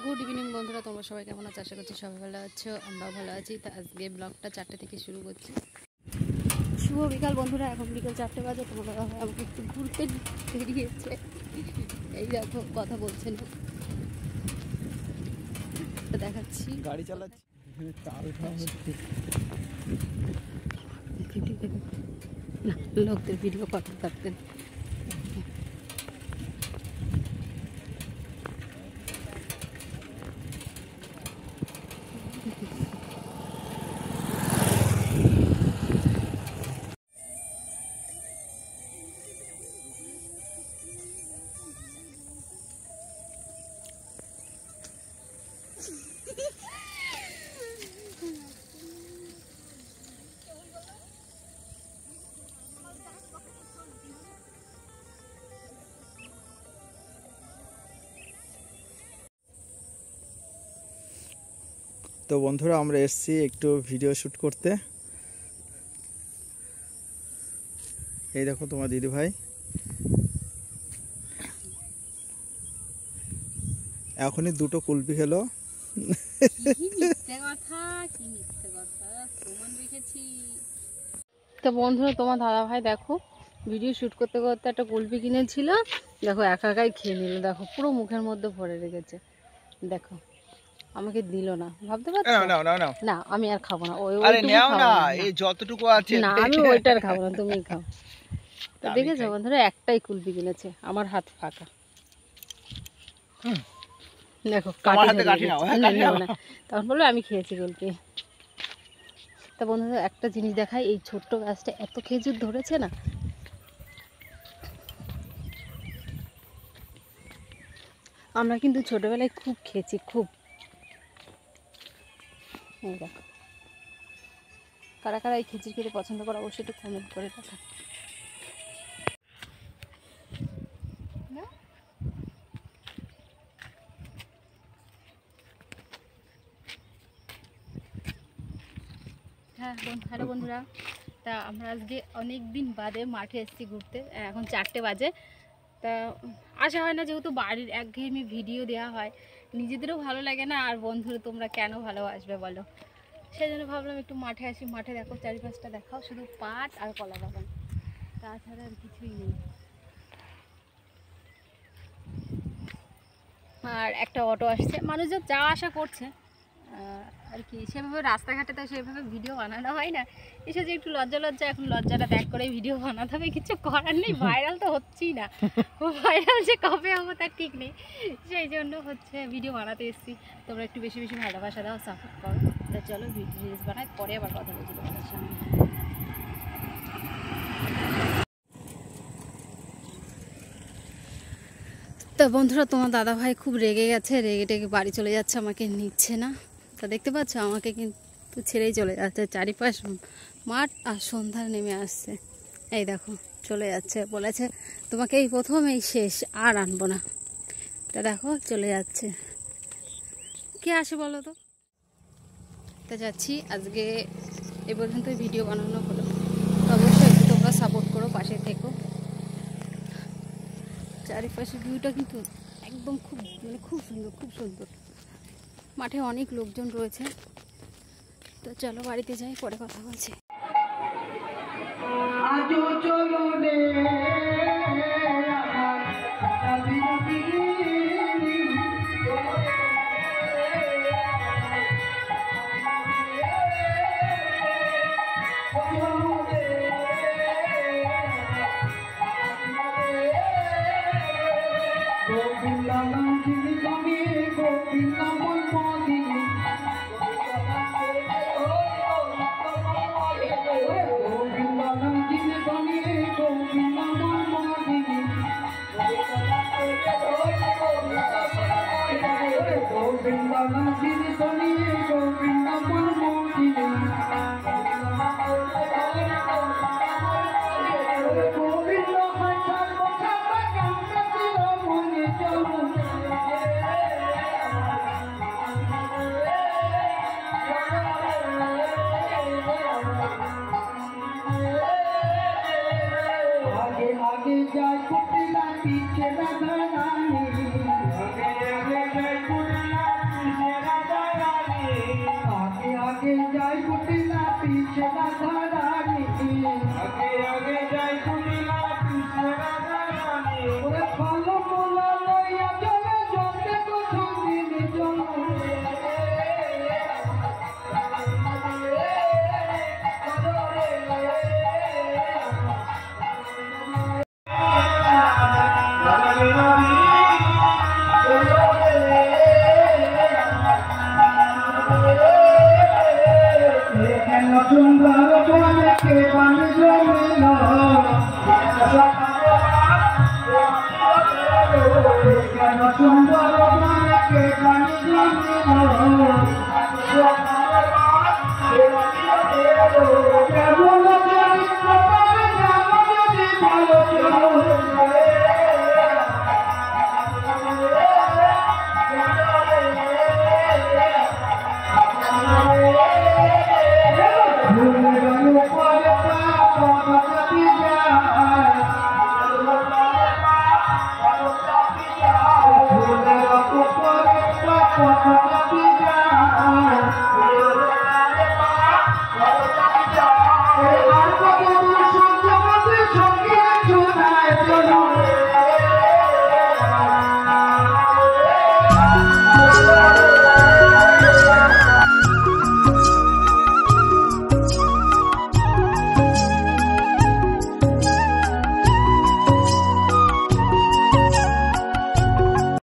Good evening বন্ধুরা, তোমরা সবাই কেমন আছো? আশা করছি সবাই ভালো আছো, আমরাও ভালো আছি। তা আজকে ব্লগটা 4টে থেকে শুরু করছি। শুভ বিকাল বন্ধুরা, এখন বিকাল 4টে বাজে। তোমরা আমাকে একটু ঘুরতে বেরিয়েছে, এই দেখো কথা বলছেন, দেখাচ্ছি গাড়ি চালাচ্ছি। লোকদের ভিডিও কথা থাকতেন। তো বন্ধুরা, আমরা এসেছি একটু ভিডিও শ্যুট করতে। এই দেখো তোমার দিদি ভাই এখনই দুটো কুলপি খেলো। তো বন্ধুরা, তোমার দাদা ভাই দেখো ভিডিও শ্যুট করতে করতে একটা কুলপি কিনেছিল, দেখো একা একাই খেয়ে নিল। দেখো পুরো মুখের মধ্যে ভরে রেখেছে। দেখো আমাকে দিল না, ভাবতে পারছো? না আমি আর খাবো না, যতটুকু আছে না আমি ওইটার খাবো না, তুমি খাও। তো দেখেছো বন্ধুরা, একটাই কুলপি কিনেছে, আমার হাত ফাঁকা। দেখো তখন বললো আমি খেয়েছি কুলপি। তা বন্ধুরা একটা জিনিস দেখাই, এই ছোট্ট গাছটা এত খেজুর ধরেছে না। আমরা কিন্তু ছোটবেলায় খুব খেয়েছি, খুব। দেখো কারা কারা এই খেজুর খেতে পছন্দ করে অবশ্যই একটু কমেন্ট করে দেখা। হ্যাঁ হ্যালো বন্ধুরা, তা আমরা আজকে অনেক দিন বাদে মাঠে এসেছি ঘুরতে। এখন 4টে বাজে। তা আসা হয় না, যেহেতু বাড়ির একঘেয়েমি ভিডিও দেওয়া হয়, নিজেদেরও ভালো লাগে না, আর বন্ধুরা তোমরা কেন ভালোবাসবে বলো। সেই জন্য ভাবলাম একটু মাঠে আসি। মাঠে দেখো চারিপাশটা দেখাও, শুধু পাট আর কলা বাগান, তাছাড়া আর কিছুই নেই। আর একটা অটো আসছে, মানুষজন যাওয়া আসা করছে আর কি। সেভাবে রাস্তাঘাটে তো সেভাবে ভিডিও বানানো হয় না, এসে যে একটু লজ্জা এখন লজ্জাটা ত্যাগ করে ভিডিও বানাতে হবে, কিছু করার নেই। ভাইরাল তো হচ্ছেই না, ভাইরাল যে কবে হবো তার ঠিক নেই, সেই জন্য হচ্ছে ভিডিও বানাতে এসেছি। তোমরা একটু বেশি বেশি ভালোবাসা দাও, সাপোর্ট করো। তা চলো রিলস বানাই, পরে আবার কথা বলছি তোমাদের সামনে। তা বন্ধুরা, তোমার দাদা ভাই খুব রেগে গেছে, রেগে টেগে বাড়ি চলে যাচ্ছে, আমাকে নিচ্ছে না। তা দেখতে পাচ্ছ আমাকে কিন্তু ছেড়েই চলে যাচ্ছে। চারিপাশ মাঠ আর সন্ধ্যা নেমে আসছে, এই দেখো চলে যাচ্ছে। বলেছে তোমাকে এই প্রথম, এই শেষ, আর আনবো না। তা দেখো চলে যাচ্ছে। কে আসে বলো তো? তা যাচ্ছি আজকে। এ পর্যন্ত ভিডিও বানানো হলো, অবশ্যই একটু তোমরা সাপোর্ট করো, পাশে থেকো। চারিপাশের ভিউটা কিন্তু একদম খুব সুন্দর, খুব সুন্দর। মাঠে অনেক লোকজন রয়েছে। তো চলো বাড়িতে যাই, পরে কথা বলছি। आगे जाए कुटिया पीछे बदनामी, आगे जाए कुटिया বন্ধু